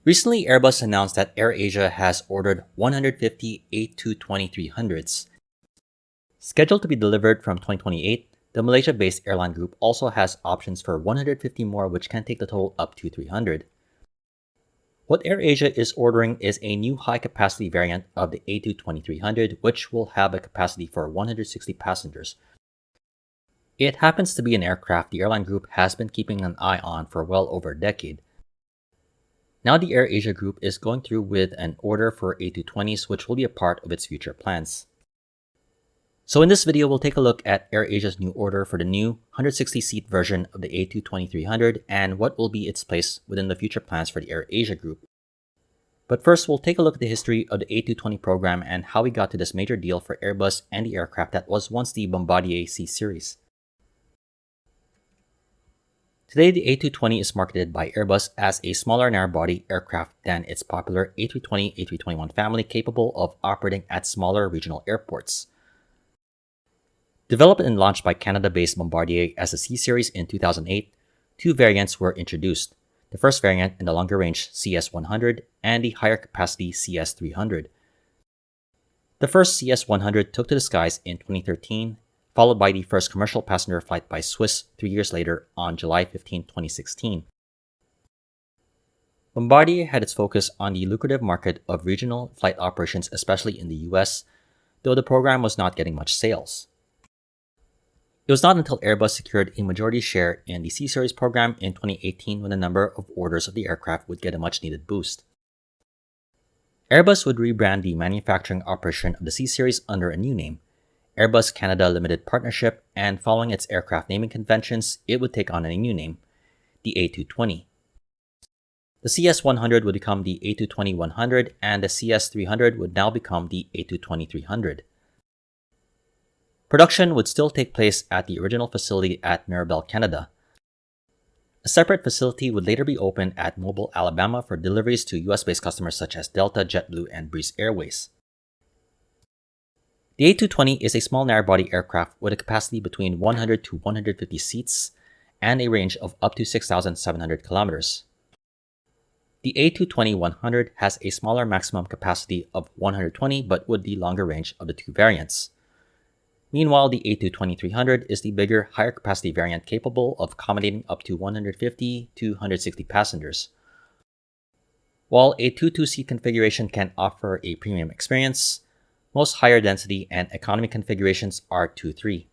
Recently, Airbus announced that AirAsia has ordered 150 A220-300s. Scheduled to be delivered from 2028, the Malaysia-based airline group also has options for 150 more, which can take the total up to 300. What AirAsia is ordering is a new high-capacity variant of the A220-300, which will have a capacity for 160 passengers. It happens to be an aircraft the airline group has been keeping an eye on for well over a decade. Now the AirAsia group is going through with an order for A220s, which will be a part of its future plans. So in this video, we'll take a look at AirAsia's new order for the new 160-seat version of the A220-300 and what will be its place within the future plans for the AirAsia group. But first, we'll take a look at the history of the A220 program and how we got to this major deal for Airbus and the aircraft that was once the Bombardier CSeries. Today, the A220 is marketed by Airbus as a smaller narrow-body aircraft than its popular A320, A321 family, capable of operating at smaller regional airports. Developed and launched by Canada-based Bombardier as a CSeries in 2008, two variants were introduced, the first variant in the longer-range CS100 and the higher-capacity CS300. The first CS100 took to the skies in 2013, followed by the first commercial passenger flight by Swiss 3 years later on July 15, 2016. Bombardier had its focus on the lucrative market of regional flight operations, especially in the US, though the program was not getting much sales. It was not until Airbus secured a majority share in the C-Series program in 2018 when the number of orders of the aircraft would get a much-needed boost. Airbus would rebrand the manufacturing operation of the C-Series under a new name, Airbus Canada Limited Partnership, and following its aircraft naming conventions, it would take on a new name, the A220. The CS100 would become the A220-100, and the CS300 would now become the A220-300. Production would still take place at the original facility at Mirabel, Canada. A separate facility would later be opened at Mobile, Alabama for deliveries to US-based customers such as Delta, JetBlue, and Breeze Airways. The A220 is a small narrow-body aircraft with a capacity between 100 to 150 seats and a range of up to 6,700 kilometers. The A220-100 has a smaller maximum capacity of 120 but with the longer range of the two variants. Meanwhile, the A220-300 is the bigger, higher capacity variant capable of accommodating up to 150 to 160 passengers. While a 2-2-seat configuration can offer a premium experience, most higher density and economy configurations are 2-3.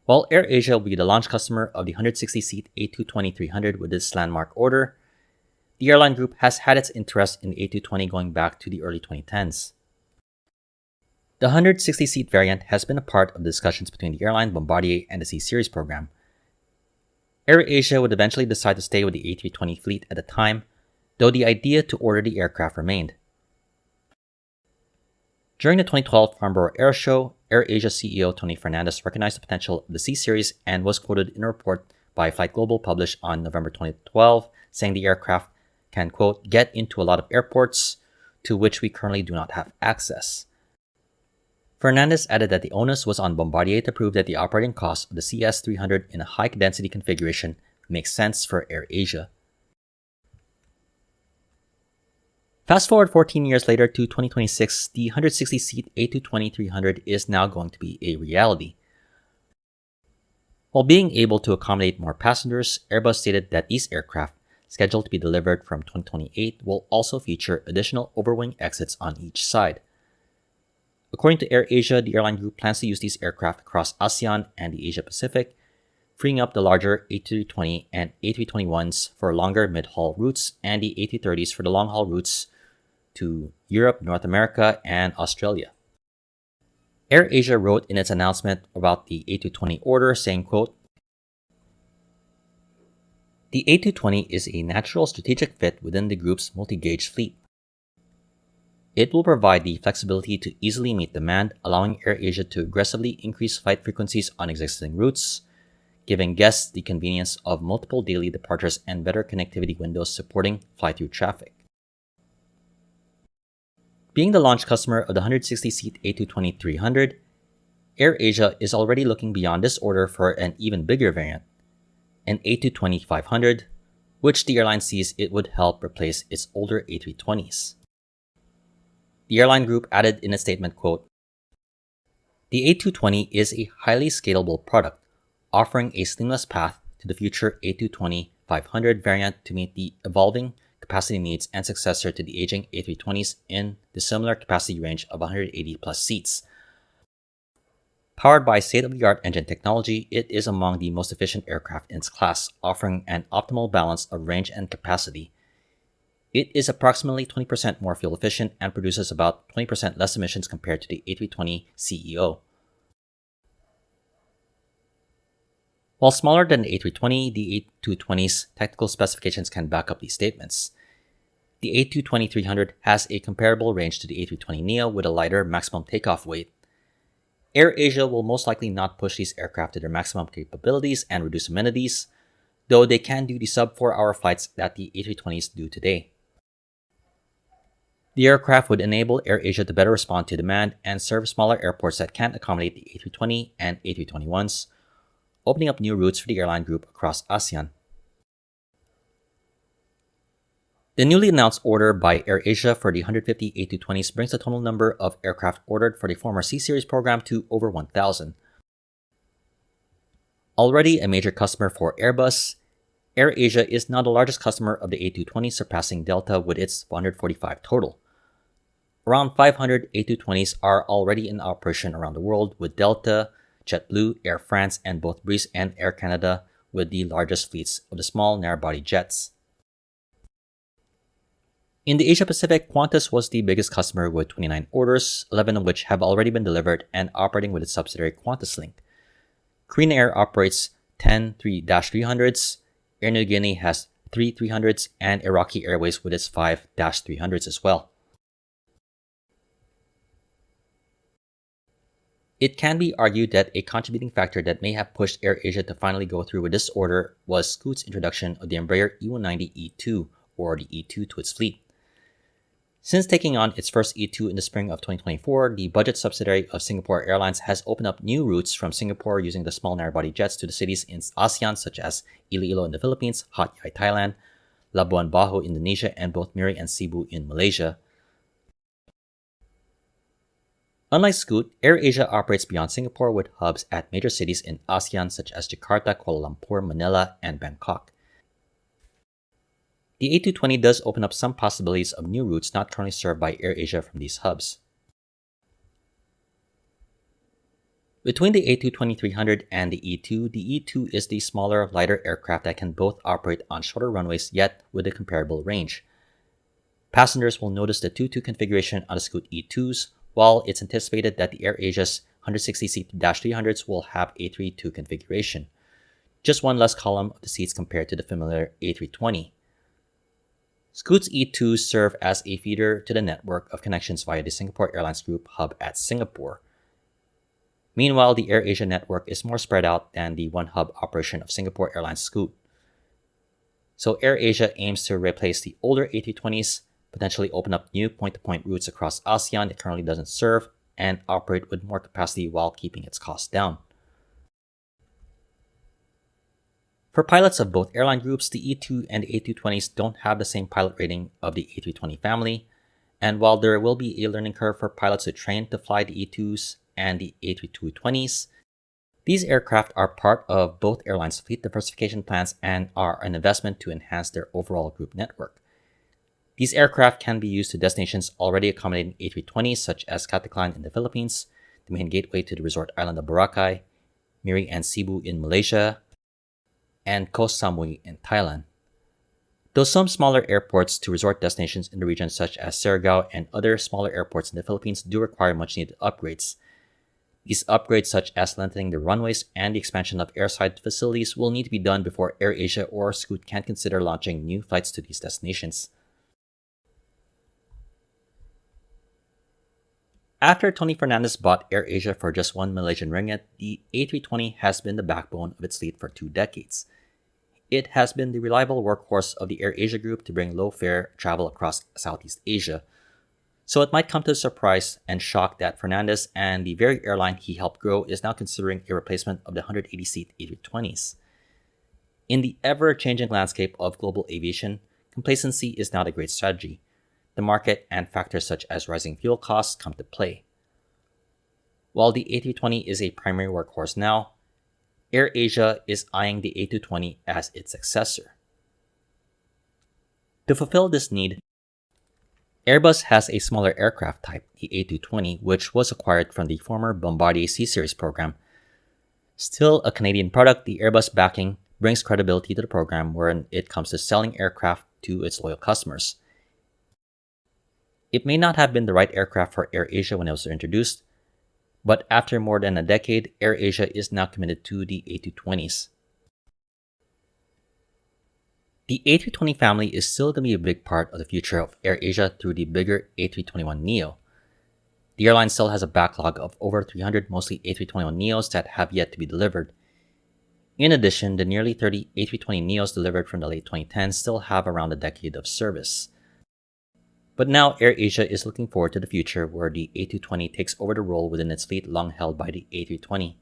While AirAsia will be the launch customer of the 160-seat A220-300 with this landmark order, the airline group has had its interest in the A220 going back to the early 2010s. The 160-seat variant has been a part of the discussions between the airline, Bombardier, and the C-Series program. AirAsia would eventually decide to stay with the A320 fleet at the time, though the idea to order the aircraft remained. During the 2012 Farnborough Air Show, AirAsia CEO Tony Fernandez recognized the potential of the C-Series and was quoted in a report by Flight Global published on November 2012, saying the aircraft can, quote, get into a lot of airports to which we currently do not have access. Fernandez added that the onus was on Bombardier to prove that the operating cost of the CS300 in a high-density configuration makes sense for AirAsia. Fast forward 14 years later to 2026, the 160-seat A220-300 is now going to be a reality. While being able to accommodate more passengers, Airbus stated that these aircraft, scheduled to be delivered from 2028, will also feature additional overwing exits on each side. According to AirAsia, the airline group plans to use these aircraft across ASEAN and the Asia Pacific, freeing up the larger A320 and A321s for longer mid-haul routes and the A330s for the long-haul routes to Europe, North America, and Australia. AirAsia wrote in its announcement about the A220 order, saying, quote, "The A220 is a natural strategic fit within the group's multi-gauge fleet. It will provide the flexibility to easily meet demand, allowing AirAsia to aggressively increase flight frequencies on existing routes, giving guests the convenience of multiple daily departures and better connectivity windows supporting fly-through traffic." Being the launch customer of the 160-seat A220-300, AirAsia is already looking beyond this order for an even bigger variant, an A220-500, which the airline sees it would help replace its older A320s. The airline group added in a statement, quote, "The A220 is a highly scalable product, offering a seamless path to the future A220-500 variant to meet the evolving capacity needs and successor to the aging A320s in the similar capacity range of 180 plus seats. Powered by state-of-the-art engine technology, it is among the most efficient aircraft in its class, offering an optimal balance of range and capacity. It is approximately 20% more fuel efficient and produces about 20% less emissions compared to the A320 CEO. While smaller than the A320, the A220's technical specifications can back up these statements. The A220-300 has a comparable range to the A320neo with a lighter maximum takeoff weight. AirAsia will most likely not push these aircraft to their maximum capabilities and reduce amenities, though they can do the sub-4-hour flights that the A320s do today. The aircraft would enable AirAsia to better respond to demand and serve smaller airports that can't accommodate the A320 and A321s, opening up new routes for the airline group across ASEAN. The newly announced order by AirAsia for the 150 A220s brings the total number of aircraft ordered for the former C-Series program to over 1,000. Already a major customer for Airbus, AirAsia is now the largest customer of the A220, surpassing Delta with its 145 total. Around 500 A220s are already in operation around the world, with Delta, JetBlue, Air France, and both Breeze and Air Canada with the largest fleets of the small narrow-body jets. In the Asia-Pacific, Qantas was the biggest customer with 29 orders, 11 of which have already been delivered and operating with its subsidiary QantasLink. Korean Air operates 10 3-300s, Air Niugini has 3 300s, and Iraqi Airways with its 5-300s as well. It can be argued that a contributing factor that may have pushed AirAsia to finally go through with this order was Scoot's introduction of the Embraer E190-E2, or the E2, to its fleet. Since taking on its first E2 in the spring of 2024, the budget subsidiary of Singapore Airlines has opened up new routes from Singapore using the small narrow-body jets to the cities in ASEAN such as Iloilo in the Philippines, Hat Yai, Thailand, Labuan Bajo, Indonesia, and both Miri and Cebu in Malaysia. Unlike Scoot, AirAsia operates beyond Singapore with hubs at major cities in ASEAN such as Jakarta, Kuala Lumpur, Manila, and Bangkok. The A220 does open up some possibilities of new routes not currently served by AirAsia from these hubs. Between the A220-300 and the E2 is the smaller, lighter aircraft that can both operate on shorter runways yet with a comparable range. Passengers will notice the 2-2 configuration on the Scoot E2s, while it's anticipated that the AirAsia's 160-seat-300s will have a 3-2 configuration, just one less column of the seats compared to the familiar A320. Scoot's E2s serve as a feeder to the network of connections via the Singapore Airlines Group hub at Singapore. Meanwhile, the AirAsia network is more spread out than the one-hub operation of Singapore Airlines Scoot. So AirAsia aims to replace the older A320s, potentially open up new point-to-point routes across ASEAN it currently doesn't serve, and operate with more capacity while keeping its costs down. For pilots of both airline groups, the E2 and the A220s don't have the same pilot rating of the A320 family, and while there will be a learning curve for pilots who train to fly the E2s and the A320s, these aircraft are part of both airlines' fleet diversification plans and are an investment to enhance their overall group network. These aircraft can be used to destinations already accommodating A320s such as Caticlan in the Philippines, the main gateway to the resort island of Boracay, Miri and Cebu in Malaysia, and Koh Samui in Thailand. Though some smaller airports to resort destinations in the region such as Siargao and other smaller airports in the Philippines do require much needed upgrades. These upgrades such as lengthening the runways and the expansion of airside facilities will need to be done before AirAsia or Scoot can consider launching new flights to these destinations. After Tony Fernandes bought AirAsia for just 1 Malaysian ringgit, the A320 has been the backbone of its fleet for 2 decades. It has been the reliable workhorse of the AirAsia group to bring low-fare travel across Southeast Asia. So it might come to a surprise and shock that Fernandes and the very airline he helped grow is now considering a replacement of the 180-seat A320s. In the ever-changing landscape of global aviation, complacency is not a great strategy. The market and factors such as rising fuel costs come to play. While the A320 is a primary workhorse now, AirAsia is eyeing the A220 as its successor. To fulfill this need, Airbus has a smaller aircraft type, the A220, which was acquired from the former Bombardier CSeries program. Still a Canadian product, the Airbus backing brings credibility to the program when it comes to selling aircraft to its loyal customers. It may not have been the right aircraft for AirAsia when it was introduced, but after more than a decade, AirAsia is now committed to the A220s. The A320 family is still going to be a big part of the future of AirAsia through the bigger A321neo. The airline still has a backlog of over 300 mostly A321neos that have yet to be delivered. In addition, the nearly 30 A320neos delivered from the late 2010s still have around a decade of service. But now AirAsia is looking forward to the future where the A220 takes over the role within its fleet long held by the A320.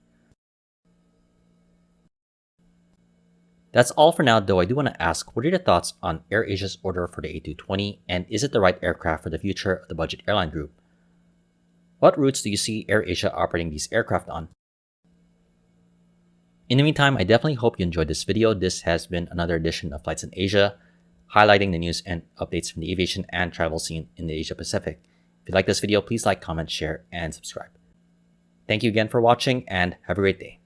That's all for now, though I do want to ask, what are your thoughts on AirAsia's order for the A220, and is it the right aircraft for the future of the budget airline group? What routes do you see AirAsia operating these aircraft on? In the meantime, I definitely hope you enjoyed this video. This has been another edition of Flights in Asia, highlighting the news and updates from the aviation and travel scene in the Asia Pacific. If you like this video, please like, comment, share, and subscribe. Thank you again for watching, and have a great day.